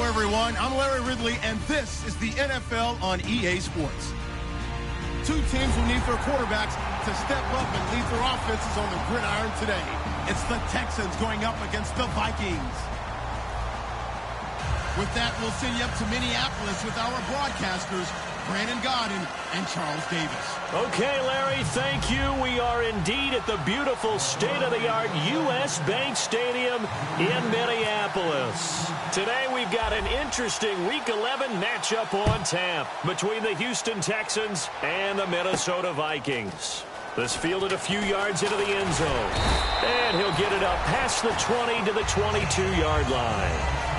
everyone. I'm Larry Ridley, and this is the NFL on EA Sports. Two teams will need their quarterbacks to step up and lead their offenses on the gridiron today. It's the Texans going up against the Vikings. With that, we'll send you up to Minneapolis with our broadcasters, Brandon Godden and Charles Davis. Okay, Larry, thank you. We are indeed at the beautiful state-of-the-art U.S. Bank Stadium in Minneapolis. Today, we've got an interesting Week 11 matchup on tap between the Houston Texans and the Minnesota Vikings. This fielded a few yards into the end zone. And he'll get it up past the 20 to the 22-yard line.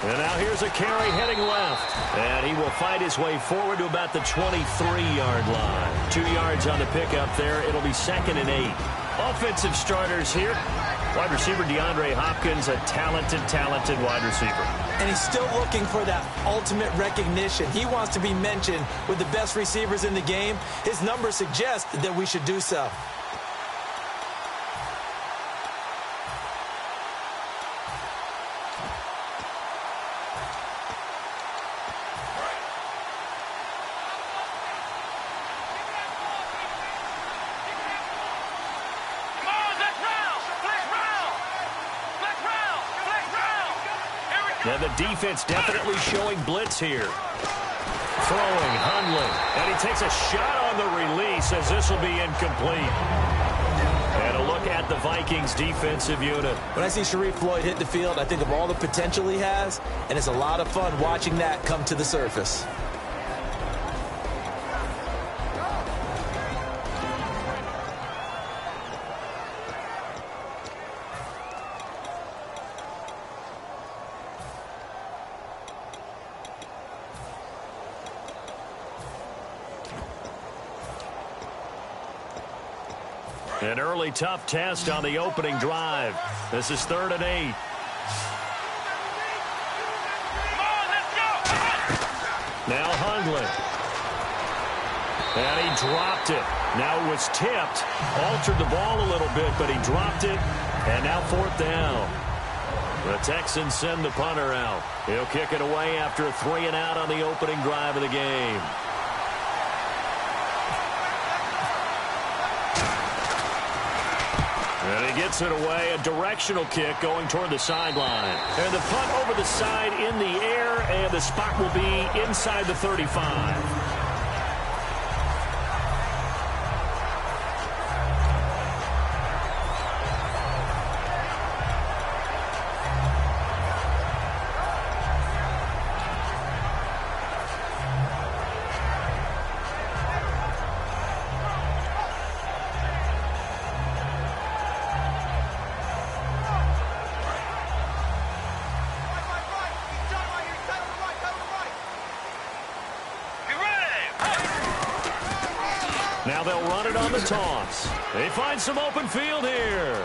And now here's a carry heading left. And he will fight his way forward to about the 23-yard line. 2 yards on the pickup there. It'll be 2nd and 8. Offensive starters here. Wide receiver DeAndre Hopkins, a talented wide receiver. And he's still looking for that ultimate recognition. He wants to be mentioned with the best receivers in the game. His numbers suggest that we should do so. And the defense definitely showing blitz here. Throwing, Hundley. And he takes a shot on the release as this will be incomplete. And a look at the Vikings defensive unit. When I see Sharif Floyd hit the field, I think of all the potential he has, and it's a lot of fun watching that come to the surface. An early tough test on the opening drive. This is 3rd and 8. Now Hundley. And he dropped it. Now it was tipped. Altered the ball a little bit, but he dropped it. And now 4th down. The Texans send the punter out. He'll kick it away after a 3 and out on the opening drive of the game. And he gets it away, a directional kick going toward the sideline. And the punt over the side in the air, and the spot will be inside the 35. Now they'll run it on the toss. They find some open field here.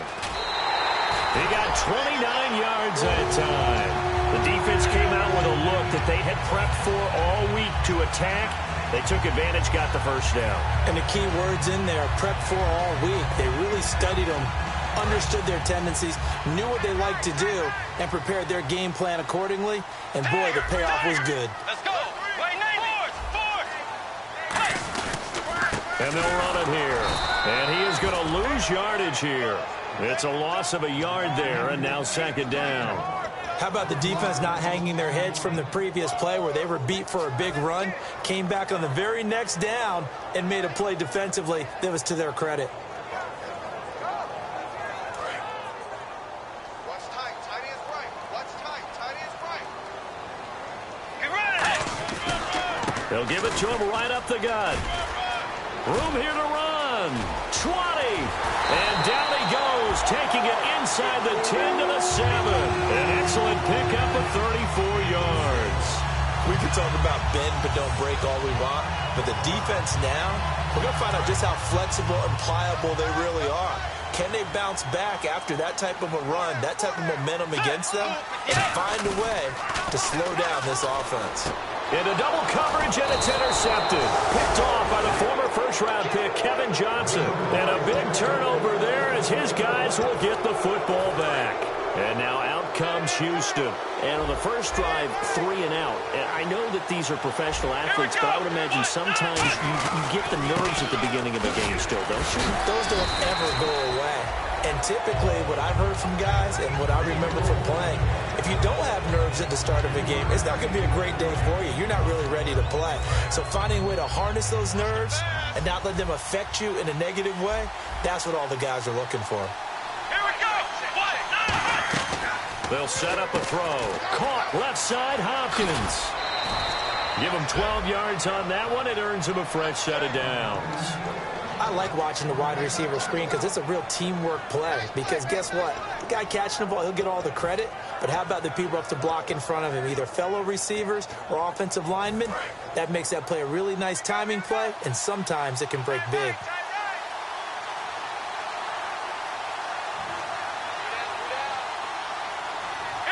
He got 29 yards that time. The defense came out with a look that they had prepped for all week to attack. They took advantage, got the first down. And the key words in there, prepped for all week. They really studied them, understood their tendencies, knew what they liked to do, and prepared their game plan accordingly. And boy, the payoff was good. Let's go. And they'll run it here. And he is going to lose yardage here. It's a loss of a yard there, and now 2nd down. How about the defense not hanging their heads from the previous play where they were beat for a big run, came back on the very next down, and made a play defensively that was to their credit. They'll give it to him right up the gut. Room here to run. 20. And down he goes, taking it inside the 10 to the 7. An excellent pickup of 34 yards. We can talk about bend but don't break all we want, but the defense now, we're going to find out just how flexible and pliable they really are. Can they bounce back after that type of a run, that type of momentum against them, and find a way to slow down this offense? Into double coverage, and it's intercepted. Picked off by the former first-round pick, Kevin Johnson. And a big turnover there as his guys will get the football back. And now out comes Houston. And on the first drive, 3 and out. And I know that these are professional athletes, but I would imagine sometimes you get the nerves at the beginning of a game still, don't you? Those don't ever go away. And typically what I've heard from guys and what I remember from playing, if you don't have nerves at the start of a game, it's not going to be a great day for you. You're not really ready to play. So finding a way to harness those nerves and not let them affect you in a negative way, that's what all the guys are looking for. They'll set up a throw. Caught left side, Hopkins. Give him 12 yards on that one. It earns him a fresh set of downs. I like watching the wide receiver screen because it's a real teamwork play. Because guess what? The guy catching the ball, he'll get all the credit. But how about the people up to block in front of him, either fellow receivers or offensive linemen? That makes that play a really nice timing play, and sometimes it can break big.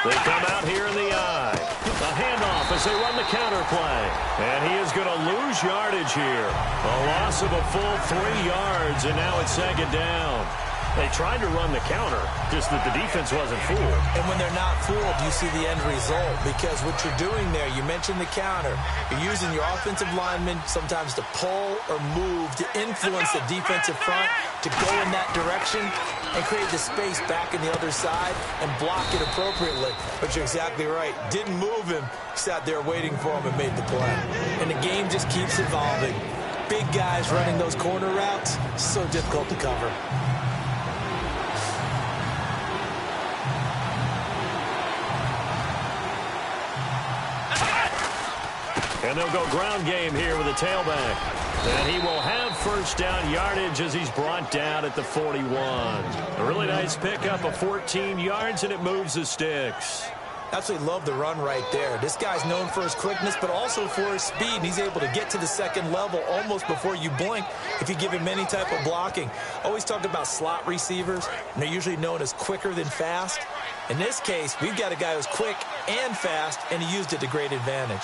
They come out here in the eye. A handoff as they run the counter play. And he is going to lose yardage here. A loss of a full 3 yards, and now it's second down. They tried to run the counter, just that the defense wasn't fooled. And when they're not fooled, you see the end result. Because what you're doing there, you mentioned the counter. You're using your offensive linemen sometimes to pull or move to influence the defensive front to go in that direction and create the space back in the other side and block it appropriately. But you're exactly right. Didn't move him. Sat there waiting for him and made the play. And the game just keeps evolving. Big guys running those corner routes, so difficult to cover. And they'll go ground game here with a tailback. And he will have first down yardage as he's brought down at the 41. A really nice pickup of 14 yards, and it moves the sticks. Absolutely love the run right there. This guy's known for his quickness, but also for his speed. And he's able to get to the second level almost before you blink if you give him any type of blocking. Always talk about slot receivers, and they're usually known as quicker than fast. In this case, we've got a guy who's quick and fast, and he used it to great advantage.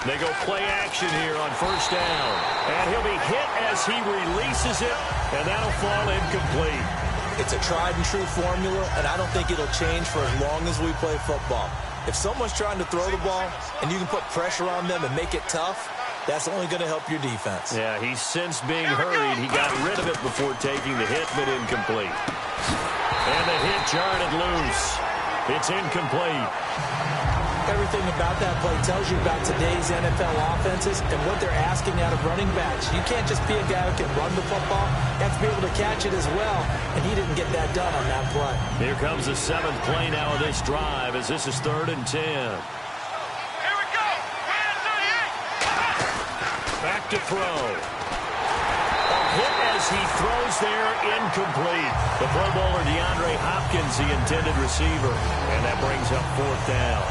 They go play action here on first down. And he'll be hit as he releases it, and that'll fall incomplete. It's a tried-and-true formula, and I don't think it'll change for as long as we play football. If someone's trying to throw the ball and you can put pressure on them and make it tough, that's only going to help your defense. Yeah, he's since being hurried. He got rid of it before taking the hit, but incomplete. And the hit jarred it loose. It's incomplete. Everything about that play tells you about today's NFL offenses and what they're asking out of running backs. You can't just be a guy who can run the football. You have to be able to catch it as well, and he didn't get that done on that play. Here comes the 7th play now of this drive as this is 3rd and 10. Here we go! Back to throw. A hit as he throws there, incomplete. The Pro Bowler DeAndre Hopkins, the intended receiver, and that brings up 4th down.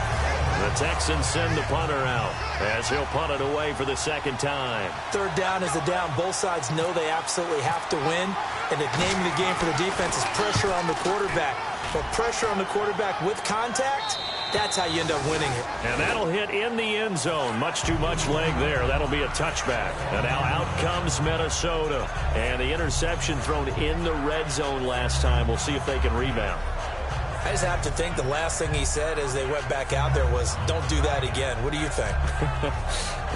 The Texans send the punter out as he'll punt it away for the second time. 3rd down is the down. Both sides know they absolutely have to win. And the name of the game for the defense is pressure on the quarterback. But pressure on the quarterback with contact, that's how you end up winning it. And that'll hit in the end zone. Much too much leg there. That'll be a touchback. And now out comes Minnesota. And the interception thrown in the red zone last time. We'll see if they can rebound. I just have to think the last thing he said as they went back out there was, don't do that again. What do you think?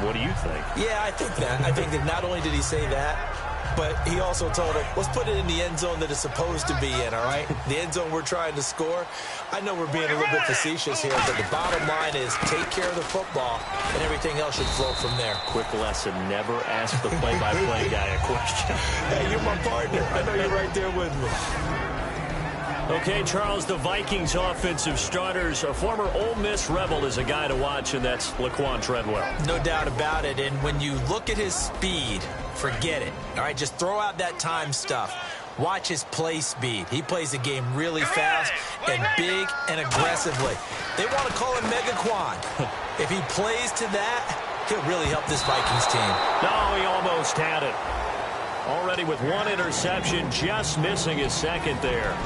What do you think? Yeah, I think that. I think that not only did he say that, but he also told him, let's put it in the end zone that it's supposed to be in, all right? The end zone we're trying to score. I know we're being a little bit facetious here, but the bottom line is take care of the football, and everything else should flow from there. Quick lesson, never ask the play-by-play guy a question. Hey, you're my partner. I know you're right there with me. Okay, Charles, the Vikings offensive starters, a former Ole Miss Rebel is a guy to watch, and that's Laquan Treadwell. No doubt about it, and when you look at his speed, forget it. All right, just throw out that time stuff. Watch his play speed. He plays the game really fast and big and aggressively. They want to call him Megaquan. If he plays to that, he'll really help this Vikings team. No, he almost had it. Already with one interception, just missing his second there.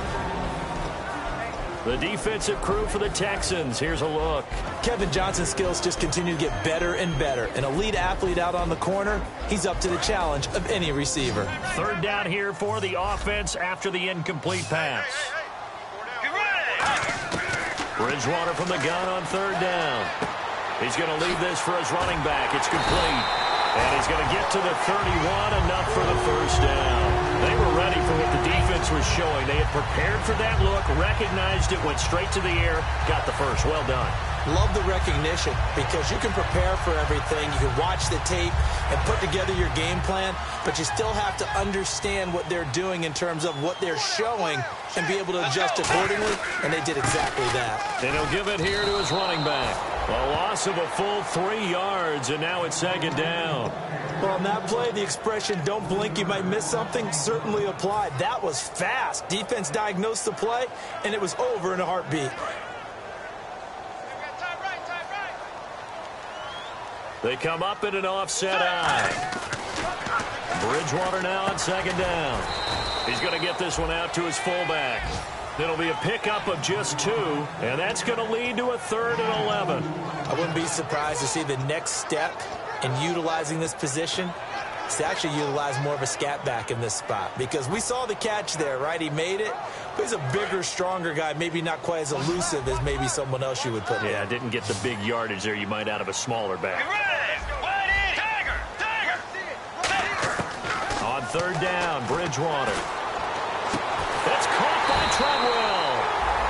The defensive crew for the Texans. Here's a look. Kevin Johnson's skills just continue to get better and better. An elite athlete out on the corner, he's up to the challenge of any receiver. Third down here for the offense after the incomplete pass. Bridgewater from the gun on third down. He's going to leave this for his running back. It's complete. And he's going to get to the 31, enough for the first down. They were ready for what the defense was showing. They had prepared for that look, recognized it, went straight to the air, got the first. Well done. Love the recognition because you can prepare for everything. You can watch the tape and put together your game plan, but you still have to understand what they're doing in terms of what they're showing and be able to adjust accordingly, and they did exactly that. And he'll give it here to his running back. A loss of a full 3 yards, and now it's second down. Well, on that play, the expression, don't blink, you might miss something, certainly applied. That was fast. Defense diagnosed the play, and it was over in a heartbeat. They come up in an offset eye. Bridgewater now on second down. He's going to get this one out to his fullback. It'll be a pickup of just 2, and that's going to lead to a 3rd and 11. I wouldn't be surprised to see the next step in utilizing this position is to actually utilize more of a scat back in this spot, because we saw the catch there, right? He made it, but he's a bigger, stronger guy, maybe not quite as elusive as maybe someone else you would put in. Yeah, didn't get the big yardage there you might out of a smaller back. On third down, Bridgewater. That's caught by Treadwell.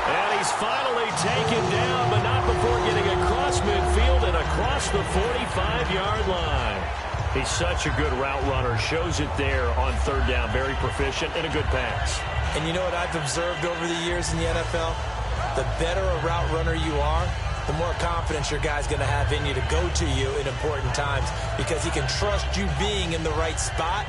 And he's finally taken down, but not before getting across midfield and across the 45-yard line. He's such a good route runner. Shows it there on third down. Very proficient and a good pass. And you know what I've observed over the years in the NFL? The better a route runner you are, the more confidence your guy's going to have in you to go to you in important times, because he can trust you being in the right spot.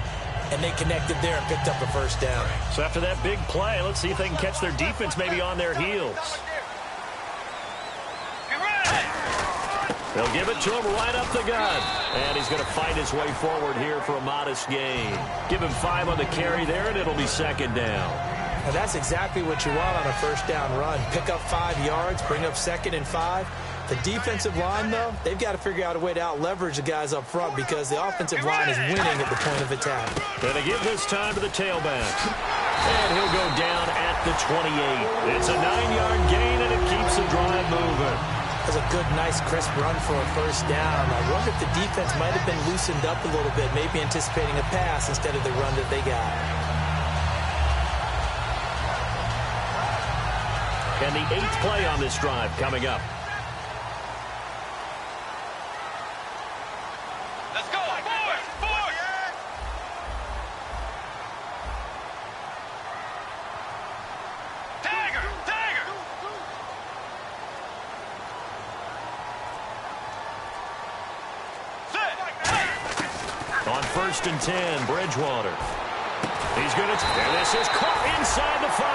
And they connected there and picked up a first down. So after that big play, let's see if they can catch their defense maybe on their heels. They'll give it to him right up the gut. And he's going to fight his way forward here for a modest gain. Give him 5 on the carry there, and it'll be second down. And that's exactly what you want on a first down run. Pick up 5 yards, bring up 2nd and 5. The defensive line, though, they've got to figure out a way to out-leverage the guys up front, because the offensive line is winning at the point of attack. Going to give this time to the tailback. And he'll go down at the 28. It's a 9-yard gain, and it keeps the drive moving. That's a good, nice, crisp run for a first down. I wonder if the defense might have been loosened up a little bit, maybe anticipating a pass instead of the run that they got. And the 8th play on this drive coming up. Let's go. Forward. Tiger. On 1st and 10, Bridgewater. He's going to, and this is caught inside the 5.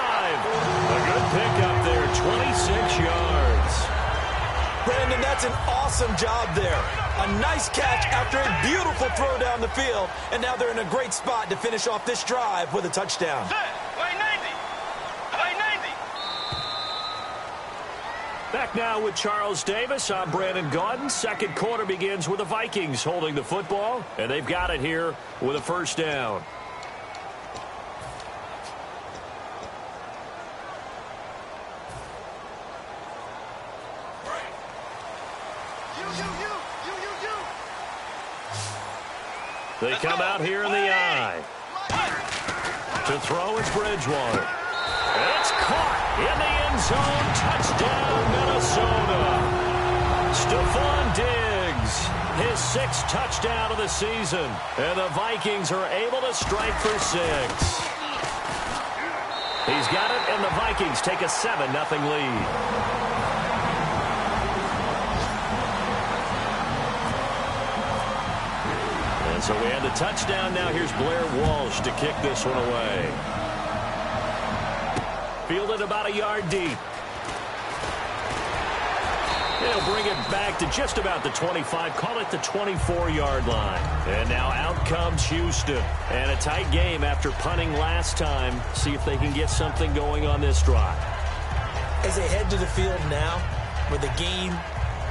A good pickup there, 26 yards. Brandon, that's an awesome job there. A nice catch after a beautiful throw down the field, and now they're in a great spot to finish off this drive with a touchdown. Back now with Charles Davis. I'm Brandon Gaudin. Second quarter begins with the Vikings holding the football, and they've got it here with a first down. They come out here in the I. To throw, it's Bridgewater. It's caught in the end zone. Touchdown, Minnesota. Stephon Diggs, his 6th touchdown of the season. And the Vikings are able to strike for 6. He's got it, and the Vikings take a 7-0 lead. And so we had the touchdown. Now here's Blair Walsh to kick this one away. Fielded about a yard deep. They'll bring it back to just about the 25, call it the 24-yard line. And now out comes Houston. And a tight game after punting last time. See if they can get something going on this drive. As they head to the field now, with the game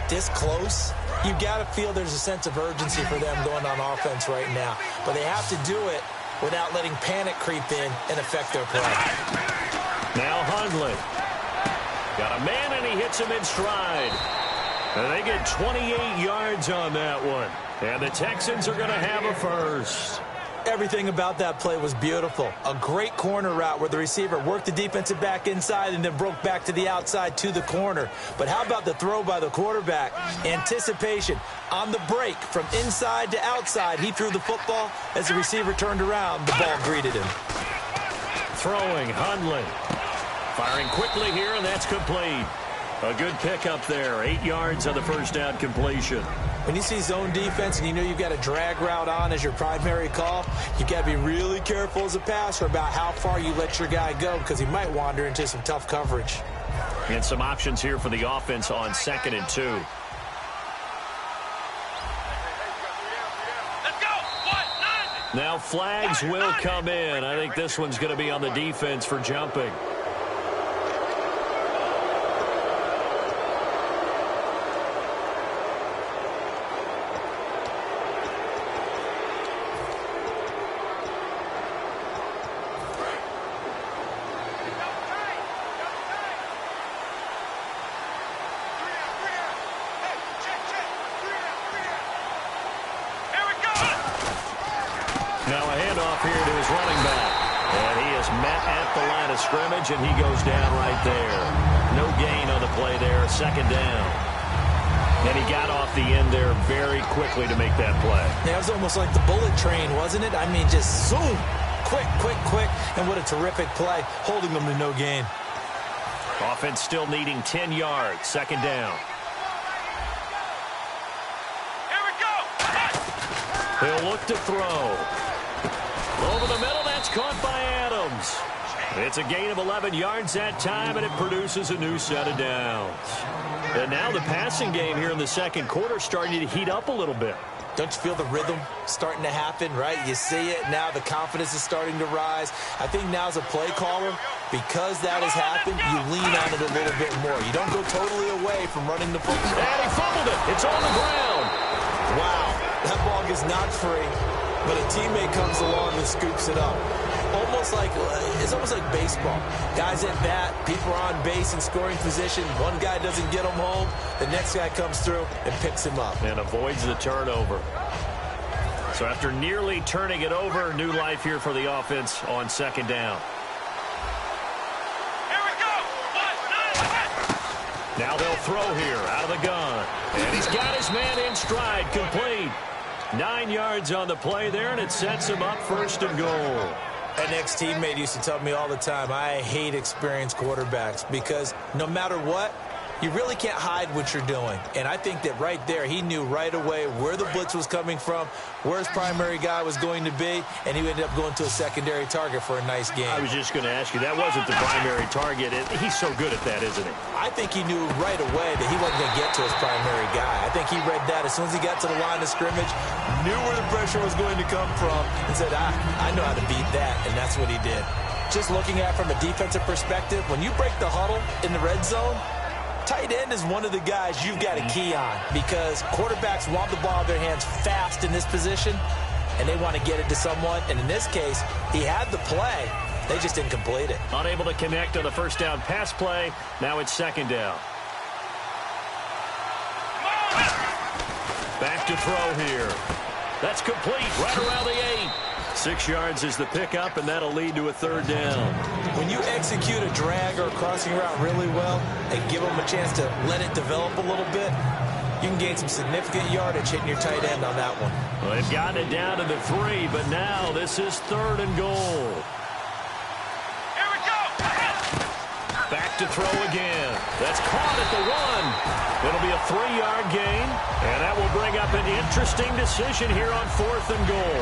this close, you've got to feel there's a sense of urgency for them going on offense right now. But they have to do it without letting panic creep in and affect their play. Now Hundley. Got a man, and he hits him in stride. And they get 28 yards on that one. And the Texans are going to have a first. Everything about that play was beautiful. A great corner route where the receiver worked the defensive back inside and then broke back to the outside to the corner. But how about the throw by the quarterback? Anticipation on the break from inside to outside. He threw the football. As the receiver turned around, the ball greeted him. Throwing Hundley. Firing quickly here, and that's complete. A good pickup there. 8 yards on the first down completion. When you see zone defense and you know you've got a drag route on as your primary call, you've got to be really careful as a passer about how far you let your guy go because he might wander into some tough coverage. And some options here for the offense on 2nd and 2. Now flags will come in. I think this one's going to be on the defense for jumping. Now a handoff here to his running back. And he is met at the line of scrimmage, and he goes down right there. No gain on the play there, 2nd down. And he got off the end there very quickly to make that play. Yeah, it was almost like the bullet train, wasn't it? I mean, just zoom. Quick, quick, quick. And what a terrific play, holding them to no gain. Offense still needing 10 yards, 2nd down. Here we go. He'll look to throw. Over the middle, that's caught by Adams. It's a gain of 11 yards that time, and it produces a new set of downs. And now the passing game here in the second quarter starting to heat up a little bit. Don't you feel the rhythm starting to happen, right? You see it now. The confidence is starting to rise. I think now as a play caller, because that has happened, you lean on it a little bit more. You don't go totally away from running the football. And he fumbled it. It's on the ground. Wow, that ball is not free. But a teammate comes along and scoops it up. It's almost like baseball. Guys at bat, people are on base in scoring position. One guy doesn't get him home. The next guy comes through and picks him up. And avoids the turnover. So after nearly turning it over, new life here for the offense on 2nd down. Here we go. Now they'll throw here out of the gun. And he's got his man in stride, complete. 9 yards on the play there, and it sets him up 1st and goal. An ex-teammate used to tell me all the time, I hate experienced quarterbacks because no matter what, you really can't hide what you're doing. And I think that right there, he knew right away where the blitz was coming from, where his primary guy was going to be, and he ended up going to a secondary target for a nice game. I was just going to ask you, that wasn't the primary target. He's so good at that, isn't he? I think he knew right away that he wasn't going to get to his primary guy. I think he read that as soon as he got to the line of scrimmage, knew where the pressure was going to come from, and said, I know how to beat that, and that's what he did. Just looking at it from a defensive perspective, when you break the huddle in the red zone, tight end is one of the guys you've got to key on because quarterbacks want the ball in their hands fast in this position, and they want to get it to someone. And in this case, he had the play. They just didn't complete it. Unable to connect on the 1st down pass play. Now it's 2nd down. Back to throw here. That's complete right around the 8. 6 yards is the pickup, and that'll lead to a 3rd down. When you execute a drag or a crossing route really well and give them a chance to let it develop a little bit, you can gain some significant yardage hitting your tight end on that one. Well, they've gotten it down to the 3, but now this is 3rd and goal. Here we go. to throw again. That's caught at the 1. It'll be a 3-yard gain, and that will bring up an interesting decision here on 4th and goal.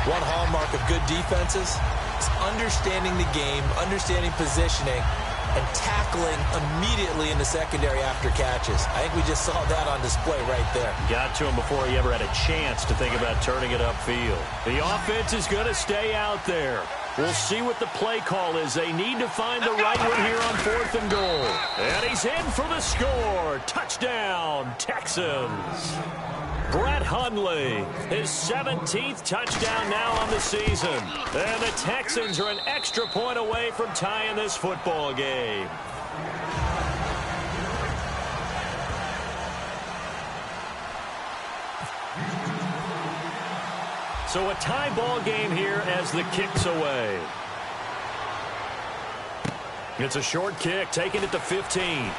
One hallmark of good defenses is understanding the game, understanding positioning, and tackling immediately in the secondary after catches. I think we just saw that on display right there. Got to him before he ever had a chance to think about turning it upfield. The offense is going to stay out there. We'll see what the play call is. They need to find the right one here on 4th and goal. And he's in for the score. Touchdown, Texans. Brett Hundley, his 17th touchdown now on the season. And the Texans are an extra point away from tying this football game. So a tie ball game here as the kick's away. It's a short kick, taking it to 15.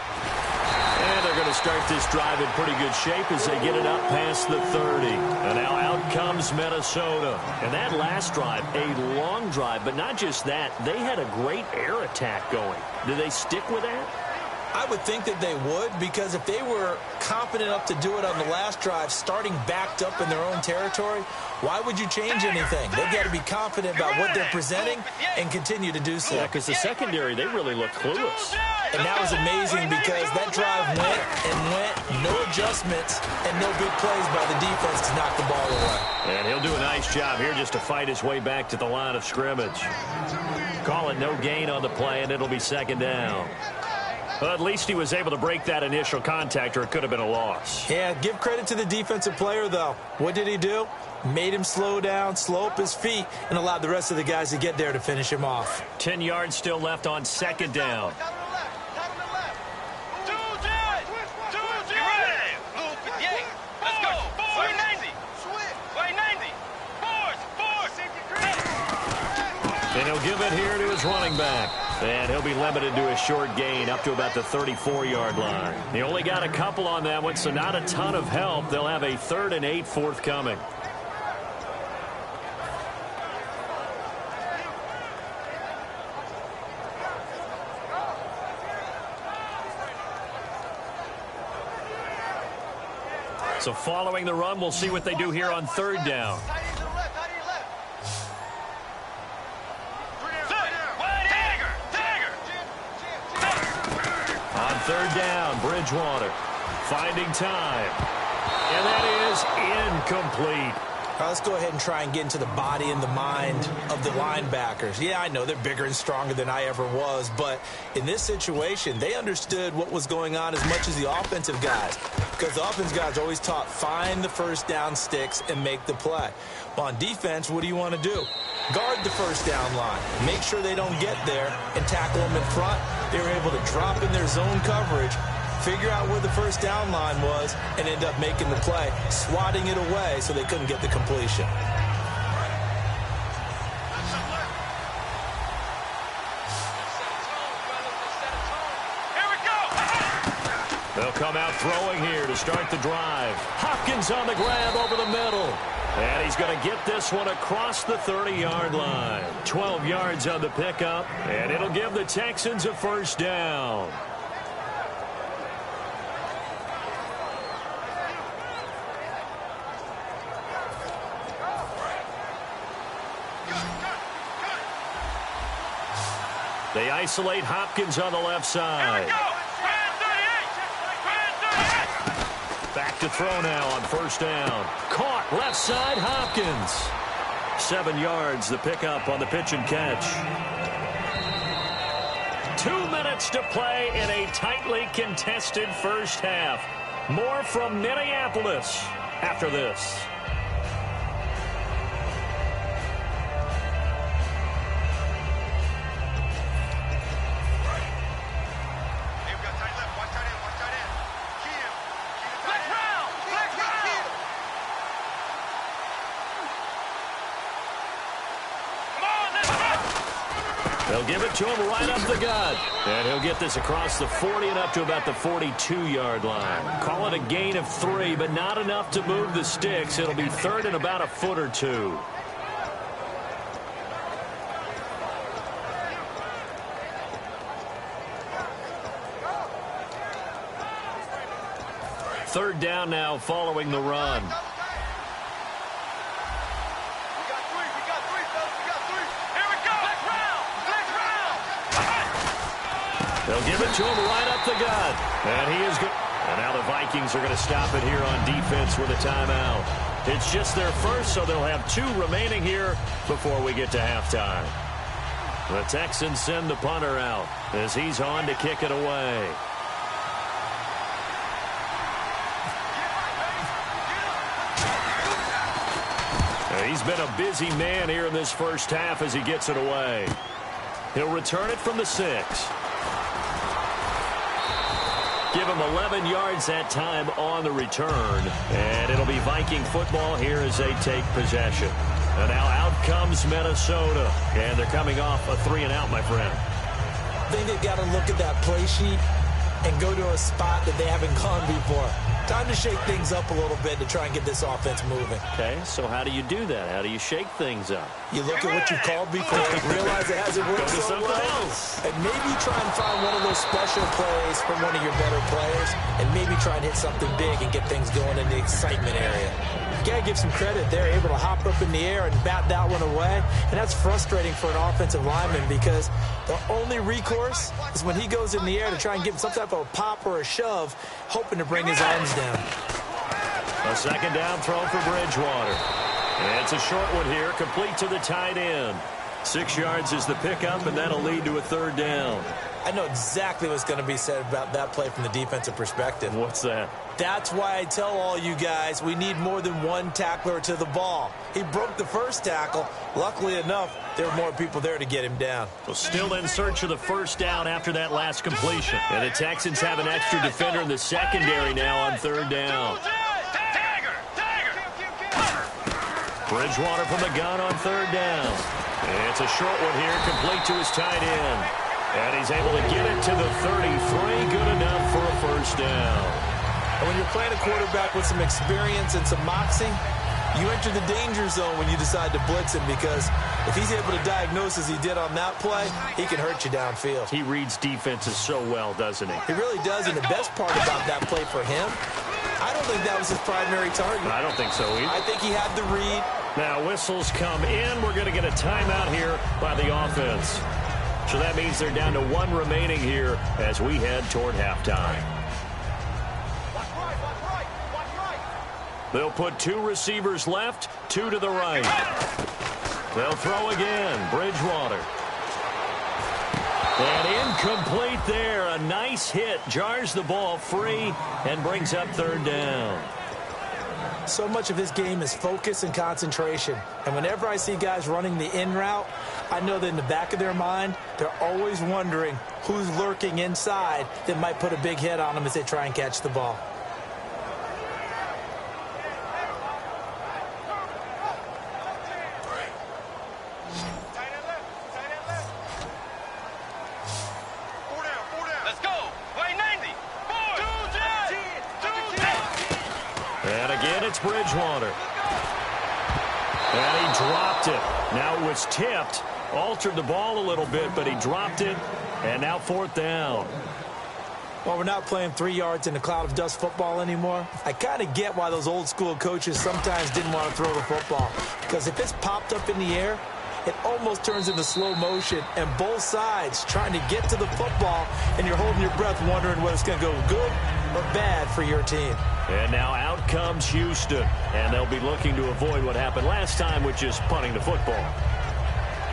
And they're going to start this drive in pretty good shape as they get it up past the 30. And now out comes Minnesota. And that last drive, a long drive, but not just that. They had a great air attack going. Do they stick with that? I would think that they would, because if they were confident enough to do it on the last drive, starting backed up in their own territory, why would you change anything? They've got to be confident about what they're presenting and continue to do so. Yeah, because the secondary, they really look clueless. And that was amazing because that drive went and went, no adjustments, and no big plays by the defense to knock the ball away. And he'll do a nice job here just to fight his way back to the line of scrimmage. Call it no gain on the play, and it'll be 2nd down. Well, at least he was able to break that initial contact, or it could have been a loss. Yeah, give credit to the defensive player, though. What did he do? Made him slow down, slow up his feet, and allowed the rest of the guys to get there to finish him off. 10 yards still left on 2nd down. And he'll give it here to his running back. And he'll be limited to a short gain up to about the 34-yard line. He only got a couple on that one, so not a ton of help. They'll have a 3rd and 8 forthcoming. So following the run, we'll see what they do here on 3rd down. On 3rd down, Bridgewater finding time. And that is incomplete. All right, let's go ahead and try and get into the body and the mind of the linebackers. Yeah, I know they're bigger and stronger than I ever was, but in this situation, they understood what was going on as much as the offensive guys, because the offensive guys are always taught, find the first down sticks and make the play. Well, on defense, what do you want to do? Guard the first down line. Make sure they don't get there and tackle them in front. They were able to drop in their zone coverage, figure out where the first down line was, and end up making the play, swatting it away so they couldn't get the completion. Here we go. They'll come out throwing here to start the drive. Hopkins on the grab over the middle. And he's going to get this one across the 30-yard line. 12 yards on the pickup, and it'll give the Texans a 1st down. They isolate Hopkins on the left side. Back to throw now on 1st down. Caught left side, Hopkins. 7 yards, the pickup on the pitch and catch. 2 minutes to play in a tightly contested first half. More from Minneapolis after this. They'll give it to him right up the gut. And he'll get this across the 40 and up to about the 42-yard line. Call it a gain of 3, but not enough to move the sticks. It'll be 3rd and about a foot or 2. third down now following the run. We got three, fellas. We got three. Here we go. Next round. They'll give it to him right up the gut. And he is good. And now the Vikings are going to stop it here on defense with a timeout. It's just their first, so they'll have 2 remaining here before we get to halftime. The Texans send the punter out as he's on to kick it away. He's been a busy man here in this first half as he gets it away. He'll return it from the 6. Give him 11 yards that time on the return. And it'll be Viking football here as they take possession. And now out comes Minnesota. And they're coming off a 3-and-out, my friend. I think they've got to look at that play sheet and go to a spot that they haven't gone before. Time to shake things up a little bit to try and get this offense moving. Okay, so how do you do that? How do you shake things up? You look at what you've called before, realize it hasn't worked so well, and maybe try and find one of those special plays from one of your better players, and maybe try and hit something big and get things going in the excitement area. You got to give some credit. They're able to hop up in the air and bat that one away, and that's frustrating for an offensive lineman because the only recourse is when he goes in the air to try and give him some type of a pop or a shove, hoping to bring his arms down. A second down throw for Bridgewater. And it's a short one here, complete to the tight end. 6 yards is the pickup, and that'll lead to a third down. I know exactly what's going to be said about that play from the defensive perspective. What's that? That's why I tell all you guys we need more than one tackler to the ball. He broke the first tackle. Luckily enough, there were more people there to get him down. Well, still in search of the first down after that last completion. And the Texans have an extra defender in the secondary now on third down. Bridgewater from the gun on third down. It's a short one here, complete to his tight end. And he's able to get it to the 33, good enough for a first down. And when you're playing a quarterback with some experience and some moxie, you enter the danger zone when you decide to blitz him because if he's able to diagnose as he did on that play, he can hurt you downfield. He reads defenses so well, doesn't he? He really does, and the best part about that play for him, I don't think that was his primary target. I don't think so either. I think he had the read. Now whistles come in. We're going to get a timeout here by the offense. So that means they're down to 1 remaining here as we head toward halftime. They'll put 2 receivers left, 2 to the right. They'll throw again. Bridgewater. And incomplete there. A nice hit. Jars the ball free and brings up third down. So much of his game is focus and concentration. And whenever I see guys running the in route, I know that in the back of their mind, they're always wondering who's lurking inside that might put a big hit on them as they try and catch the ball. Let's go. Play 90. And again, it's Bridgewater. And he dropped it. Now it was tipped. Altered the ball a little bit, but he dropped it. And now fourth down. Well, we're not playing 3 yards in a cloud of dust football anymore. I kind of get why those old school coaches sometimes didn't want to throw the football. Because if it's popped up in the air, it almost turns into slow motion, and both sides trying to get to the football, and you're holding your breath wondering whether it's going to go good or bad for your team. And now out comes Houston, and they'll be looking to avoid what happened last time, which is punting the football.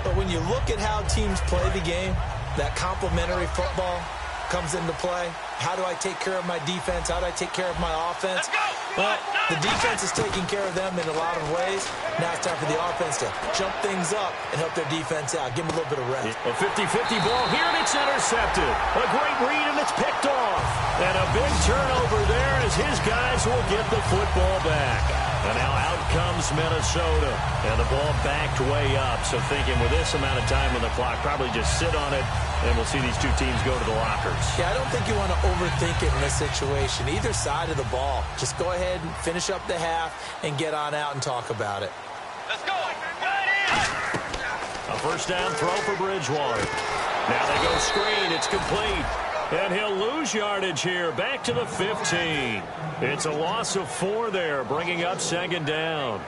But when you look at how teams play the game, that complementary football comes into play. How do I take care of my defense? How do I take care of my offense? Well, the defense is taking care of them in a lot of ways. Now it's time for the offense to jump things up and help their defense out. Give them a little bit of rest. A 50-50 ball here, and it's intercepted. A great read, and it's picked off. And a big turnover there as his guys will get the football back. And now out comes Minnesota. And the ball backed way up. So thinking with this amount of time on the clock, probably just sit on it, and we'll see these two teams go to the lockers. Yeah, I don't think you want to overthink it in this situation. Either side of the ball. Just go ahead and finish up the half and get on out and talk about it. Let's go. A first down throw for Bridgewater. Now they go screen. It's complete. And he'll lose yardage here, back to the 15. It's a loss of 4 there, bringing up second down.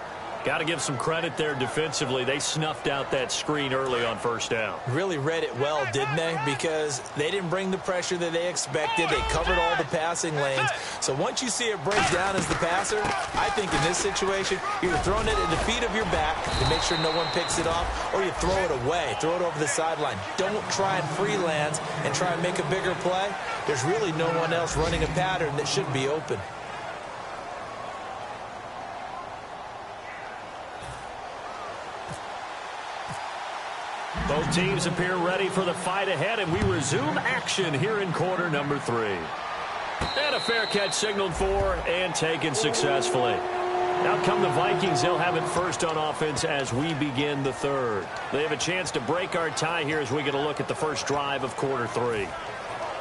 Got to give some credit there defensively. They snuffed out that screen early on first down. Really read it well, didn't they? Because they didn't bring the pressure that they expected. They covered all the passing lanes. So once you see it break down as the passer, I think in this situation, you're throwing it at the feet of your back to make sure no one picks it off, or you throw it away, throw it over the sideline. Don't try and freelance and try and make a bigger play. There's really no one else running a pattern that should be open. Both teams appear ready for the fight ahead, and we resume action here in quarter number 3. And a fair catch signaled for and taken successfully. Out come the Vikings. They'll have it first on offense as we begin the third. They have a chance to break our tie here as we get a look at the first drive of quarter 3.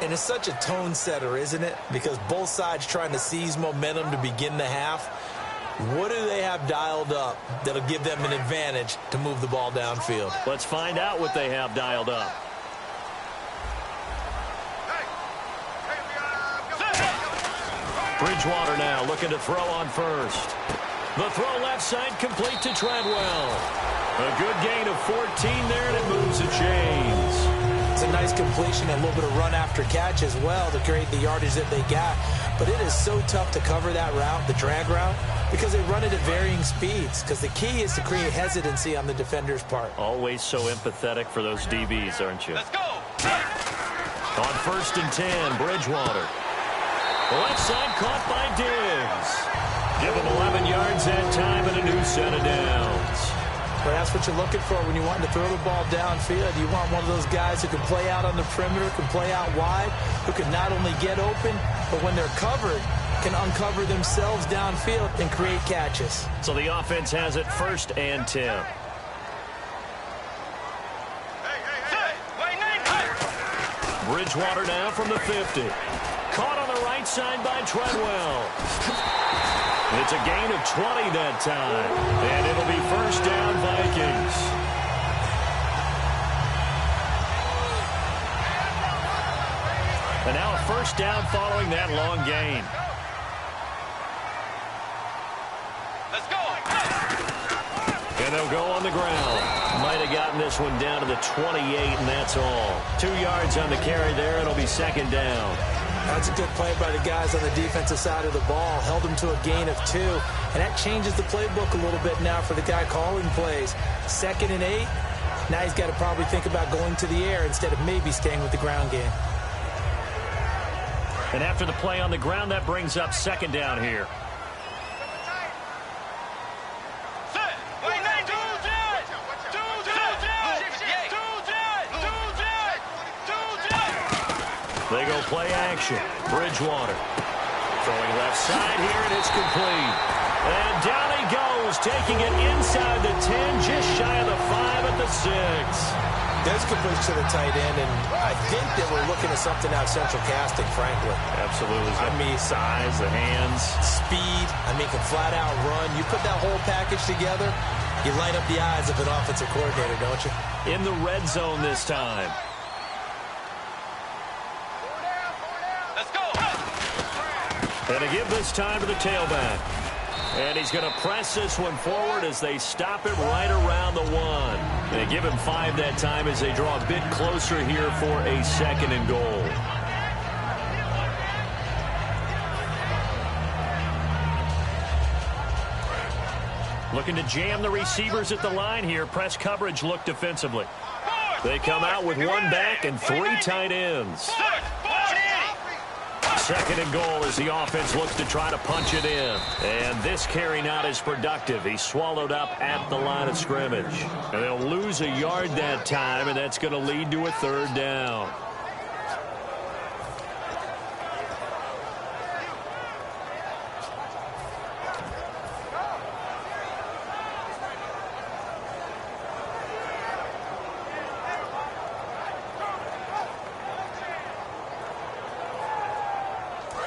And it's such a tone setter, isn't it? Because both sides trying to seize momentum to begin the half. What do they have dialed up that'll give them an advantage to move the ball downfield? Let's find out what they have dialed up. Bridgewater now looking to throw on first. The throw left side complete to Treadwell. A good gain of 14 there, and it moves the chains. It's a nice completion and a little bit of run after catch as well to create the yardage that they got. But it is so tough to cover that route, the drag route, because they run it at varying speeds. Because the key is to create hesitancy on the defender's part. Always so empathetic for those DBs, aren't you? Let's go. On first and 10, Bridgewater. Left side caught by Diggs. Give him 11 yards that time and a new set of downs. But that's what you're looking for when you want to throw the ball downfield. You want one of those guys who can play out on the perimeter, can play out wide, who can not only get open, but when they're covered, can uncover themselves downfield and create catches. So the offense has it first and 10. Bridgewater now from the 50. Caught on the right side by Treadwell. It's a gain of 20 that time. And it'll be first down, Vikings. And now a first down following that long gain. Let's go. And they'll go on the ground. Might have gotten this one down to the 28, and that's all. 2 yards on the carry there. It'll be second down. That's a good play by the guys on the defensive side of the ball. Held them to a gain of 2. And that changes the playbook a little bit now for the guy calling plays. 2nd and 8. Now he's got to probably think about going to the air instead of maybe staying with the ground game. And after the play on the ground, that brings up second down here. They go play action. Bridgewater throwing left side here, and it's complete. And down he goes, taking it inside the 10, just shy of the 5 at the 6. There's completion to the tight end, and I think that we're looking at something out of central casting, frankly. Absolutely. I mean, size, the hands. Speed. I mean, can flat out run. You put that whole package together, you light up the eyes of an offensive coordinator, don't you? In the red zone this time. And to give this time to the tailback. And he's going to press this one forward as they stop it right around the 1. They give him 5 that time as they draw a bit closer here for a 2nd and goal. Looking to jam the receivers at the line here. Press coverage look defensively. They come out with 1 back and 3 tight ends. 2nd and goal as the offense looks to try to punch it in. And this carry not as productive. He's swallowed up at the line of scrimmage. And they'll lose a yard that time, and that's going to lead to a 3rd down.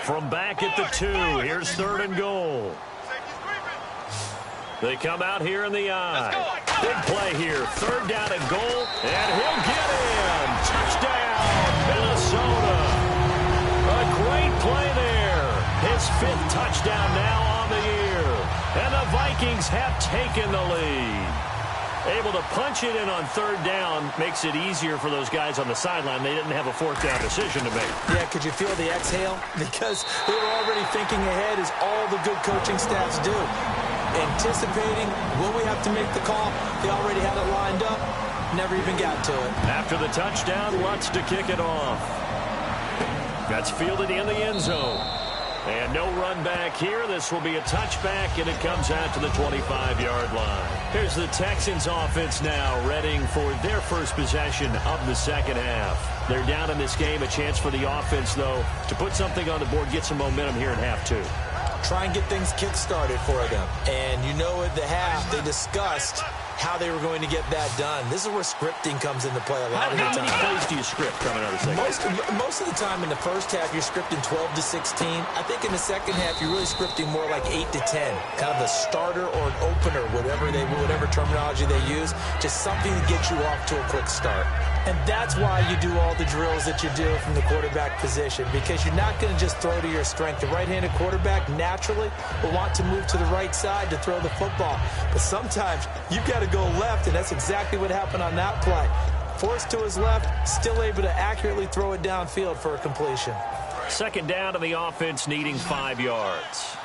From back at the 2, here's 3rd and goal. They come out here in the I. Big play here. 3rd down and goal, and he'll get in. Touchdown, Minnesota. 5th touchdown now on the year. And the Vikings have taken the lead. Able to punch it in on 3rd down makes it easier for those guys on the sideline. They didn't have a 4th down decision to make. Yeah, could you feel the exhale? Because they were already thinking ahead, as all the good coaching staffs do. Anticipating, will we have to make the call? They already had it lined up. Never even got to it. After the touchdown, Lutz to kick it off. That's fielded in the end zone. And no run back here. This will be a touchback, and it comes out to the 25-yard line. Here's the Texans offense now, readying for their first possession of the second half. They're down in this game. A chance for the offense, though, to put something on the board, get some momentum here in half 2. Try and get things kick-started for them. And you know at the half, they discussed how they were going to get that done. This is where scripting comes into play a lot of the time. How many plays do you script coming out of the second half? Most of the time in the first half, you're scripting 12 to 16. I think in the second half, you're really scripting more like 8 to 10. Kind of a starter or an opener, whatever terminology they use. Just something to get you off to a quick start. And that's why you do all the drills that you do from the quarterback position, because you're not going to just throw to your strength. The right-handed quarterback naturally will want to move to the right side to throw the football. But sometimes you've got to go left, and that's exactly what happened on that play. Forced to his left, still able to accurately throw it downfield for a completion. Second down to the offense, needing 5 yards.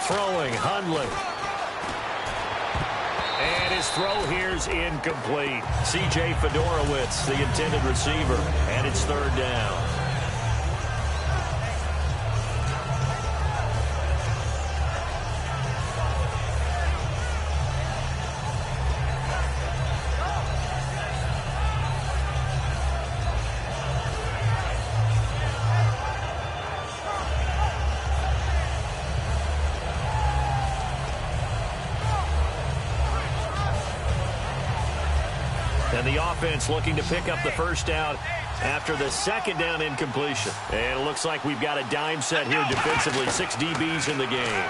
Throwing, Hundley. And his throw here's incomplete. C.J. Fedorowicz, the intended receiver, and it's 3rd down. And the offense looking to pick up the first down after the second down incompletion. And it looks like we've got a dime set here defensively. 6 DBs in the game.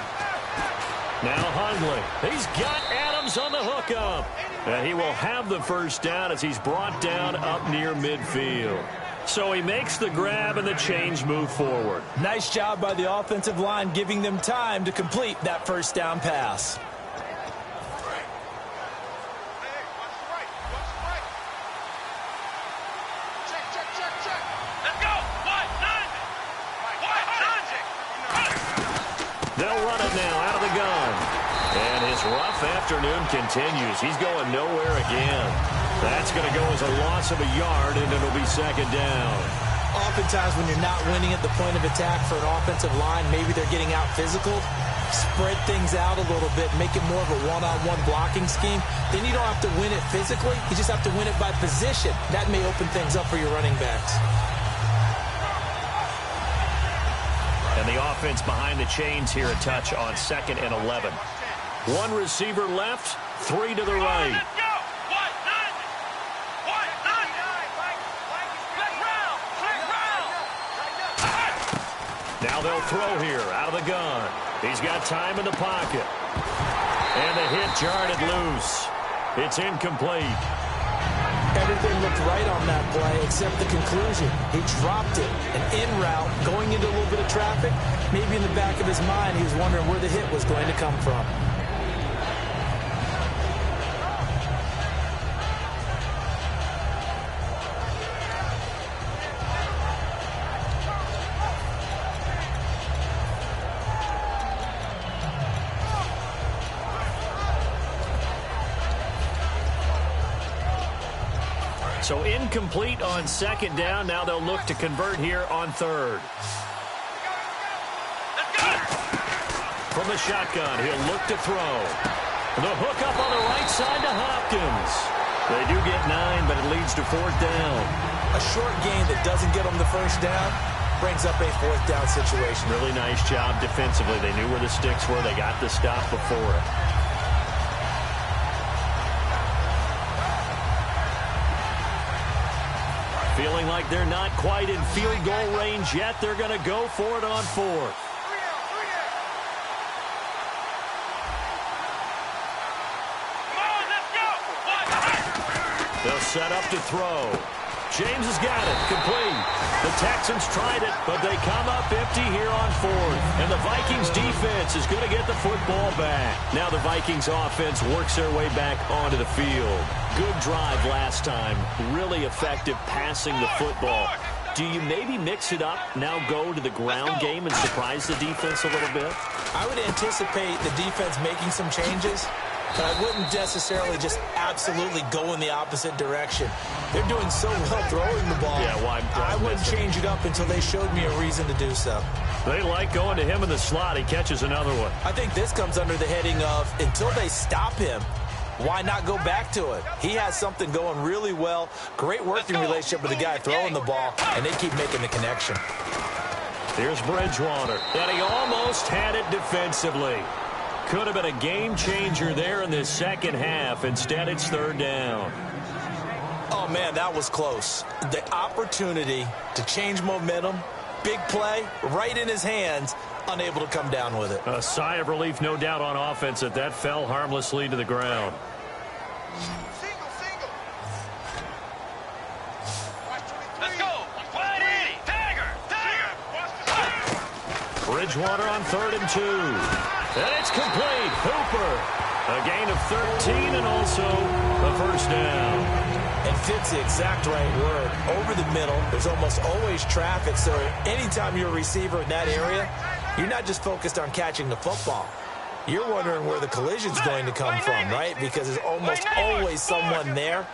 Now Hundley. He's got Adams on the hookup. And he will have the first down as he's brought down up near midfield. So he makes the grab and the chains move forward. Nice job by the offensive line, giving them time to complete that first down pass. They'll run it now out of the gun. And his rough afternoon continues. He's going nowhere again. That's going to go as a loss of a yard, and it'll be second down. Oftentimes when you're not winning at the point of attack for an offensive line, maybe they're getting out physical, spread things out a little bit, make it more of a one-on-one blocking scheme. Then you don't have to win it physically. You just have to win it by position. That may open things up for your running backs. And the offense behind the chains here, a touch on 2nd and 11. 1 receiver left, 3 to the right. Now they'll throw here out of the gun. He's got time in the pocket. And the hit jarred it loose. It's incomplete. Everything looked right on that play except the conclusion. He dropped it. An in route, going into a little bit of traffic. Maybe in the back of his mind, he was wondering where the hit was going to come from. So incomplete on second down. Now they'll look to convert here on 3rd. From the shotgun, he'll look to throw. The hook up on the right side to Hopkins. They do get 9, but it leads to 4th down. A short gain that doesn't get them the first down brings up a 4th down situation. Really nice job defensively. They knew where the sticks were. They got the stop before it. Feeling like they're not quite in field goal range yet. They're going to go for it on 4th. They'll set up to throw. James has got it. Complete. The Texans tried it, but they come up empty here on fourth. And the Vikings defense is going to get the football back. Now the Vikings offense works their way back onto the field. Good drive last time. Really effective passing the football. Do you maybe mix it up, now go to the ground game and surprise the defense a little bit? I would anticipate the defense making some changes, but I wouldn't necessarily just absolutely go in the opposite direction. They're doing so well throwing the ball. Yeah, why I wouldn't change it up until they showed me a reason to do so. They like going to him in the slot. He catches another one. I think this comes under the heading of until they stop him, why not go back to it? He has something going really well. Great working relationship with the guy throwing the ball, and they keep making the connection. Here's Bridgewater, and he almost had it defensively. Could have been a game changer there in this second half. Instead, it's third down. Oh, man, that was close. The opportunity to change momentum, big play, right in his hands, unable to come down with it. A sigh of relief, no doubt, on offense that fell harmlessly to the ground. Single. Let's go. Wide 80. Dagger. Bridgewater on 3rd and 2. And it's complete. Hooper. A gain of 13 and also a first down. And fits the exact right word. Over the middle, there's almost always traffic, so anytime you're a receiver in that area, you're not just focused on catching the football. You're wondering where the collision's going to come from, right? Because there's almost always someone there